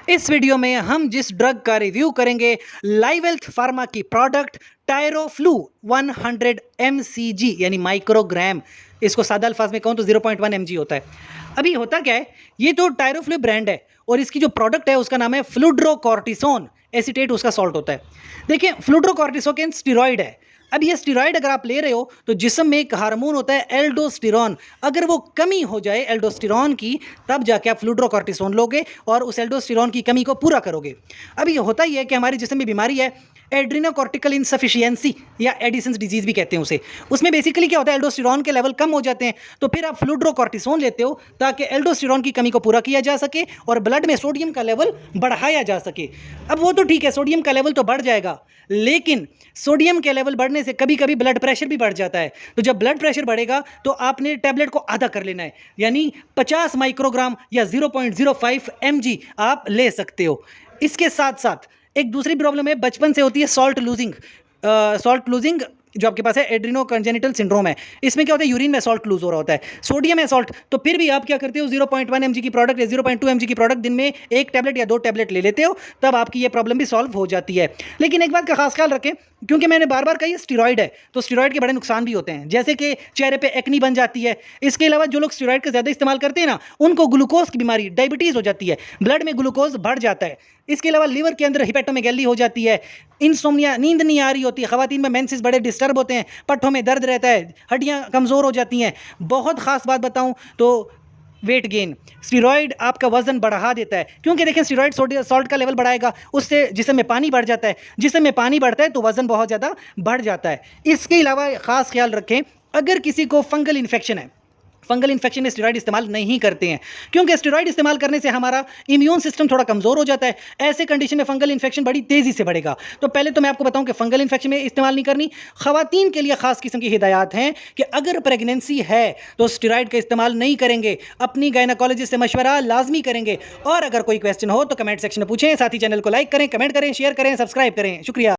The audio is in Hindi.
इस वीडियो में हम जिस ड्रग का रिव्यू करेंगे, लाइव हेल्थ फार्मा की प्रोडक्ट टायरोफ्लू 100 mcg यानी माइक्रोग्राम। इसको सादा अल्फाज में कहूँ तो 0.1 mg होता है। अभी होता क्या है, ये तो टायरोफ्लू ब्रांड है और इसकी जो प्रोडक्ट है उसका नाम है फ्लूड्रोकॉर्टिसोन एसीटेट, उसका सॉल्ट होता है। देखिए, फ्लूड्रोकॉर्टिसोन स्टेरॉइड है। अब ये स्टेरॉइड अगर आप ले रहे हो तो जिस्म में एक हार्मोन होता है एल्डोस्टेरॉन, अगर वो कमी हो जाए एल्डोस्टेरॉन की, तब जाके आप फ्लूड्रोकॉर्टिसोन लोगे और उस एल्डोस्टेरॉन की कमी को पूरा करोगे। अब ये होता ही है कि हमारे जिस्म में बीमारी है एड्रीनोकॉर्टिकल इनसफिशियंसी या एडिसन्स डिजीज भी कहते हैं उसे। उसमें बेसिकली क्या होता है, एल्डोस्टेरॉन के लेवल कम हो जाते हैं, तो फिर आप फ्लूड्रोकॉर्टिसोन लेते हो ताकि एल्डोस्टेरॉन की कमी को पूरा किया जा सके और ब्लड में सोडियम का लेवल बढ़ाया जा सके। अब वो तो ठीक है, सोडियम का लेवल तो बढ़ जाएगा, लेकिन सोडियम के लेवल बढ़ने से कभी कभी ब्लड प्रेशर भी बढ़ जाता है। तो जब ब्लड प्रेशर बढ़ेगा तो आपने टैबलेट को आधा कर लेना है, यानी 50 माइक्रोग्राम या 0.05 mg आप ले सकते हो। इसके साथ साथ एक दूसरी प्रॉब्लम है, बचपन से होती है सॉल्ट लूजिंग जो आपके पास है एड्रिनो कंजेनिटल सिंड्रोम है। इसमें क्या होता है, यूरिन में सॉल्ट लूज हो रहा होता है, सोडियम है सॉल्ट, तो फिर भी आप क्या करते हो, 0.1 mg की प्रोडक्ट या 0.2 mg की प्रोडक्ट दिन में एक टैबलेट या 2 टैबलेट ले लेते हो, तब आपकी ये प्रॉब्लम भी सॉल्व हो जाती है। लेकिन एक बात का खास ख्याल रखें, क्योंकि मैंने बार बार कही स्टेरॉइड है, तो स्टेरॉइड के बड़े नुकसान भी होते हैं, जैसे कि चेहरे पे एक्नी बन जाती है। इसके अलावा जो लोग स्टेरॉइड का ज़्यादा इस्तेमाल करते हैं ना, उनको ग्लूकोज की बीमारी, डायबिटीज़ हो जाती है, ब्लड में ग्लूकोज बढ़ जाता है। इसके अलावा लीवर के अंदर हिपेटोमेगैली हो जाती है, इंसोम्निया, नींद नहीं आ रही होती है, खवातीन में मेंसेस बड़े डिस्टर्ब होते हैं, पट्ठों में दर्द रहता है, हड्डियां कमज़ोर हो जाती हैं। बहुत ख़ास बात बताऊं तो वेट गेन, स्टेरॉइड आपका वजन बढ़ा देता है, क्योंकि देखें स्टेरॉइड सॉल्ट का लेवल बढ़ाएगा, उससे जिस्म में पानी बढ़ जाता है, जिस्म में पानी बढ़ता है तो वजन बहुत ज़्यादा बढ़ जाता है। इसके अलावा ख़ास ख्याल रखें, अगर किसी को फंगल इन्फेक्शन है, फंगल इन्फेक्शन में स्टेरॉइड इस्तेमाल नहीं करते हैं, क्योंकि स्टेरॉइड इस्तेमाल करने से हमारा इम्यून सिस्टम थोड़ा कमज़ोर हो जाता है। ऐसे कंडीशन में फंगल इन्फेक्शन बड़ी तेज़ी से बढ़ेगा। तो पहले तो मैं आपको बताऊं कि फंगल इन्फेक्शन में इस्तेमाल नहीं करनी। खवातीन के लिए खास किस्म की हिदायत हैं कि अगर प्रेगनेंसी है तो स्टेरॉइड का इस्तेमाल नहीं करेंगे, अपनी गायनाकोलॉजिस्ट से मशवरा लाजमी करेंगे। और अगर कोई क्वेश्चन हो तो कमेंट सेक्शन में पूछें, साथ ही चैनल को लाइक करें, कमेंट करें, शेयर करें, सब्सक्राइब करें। शुक्रिया।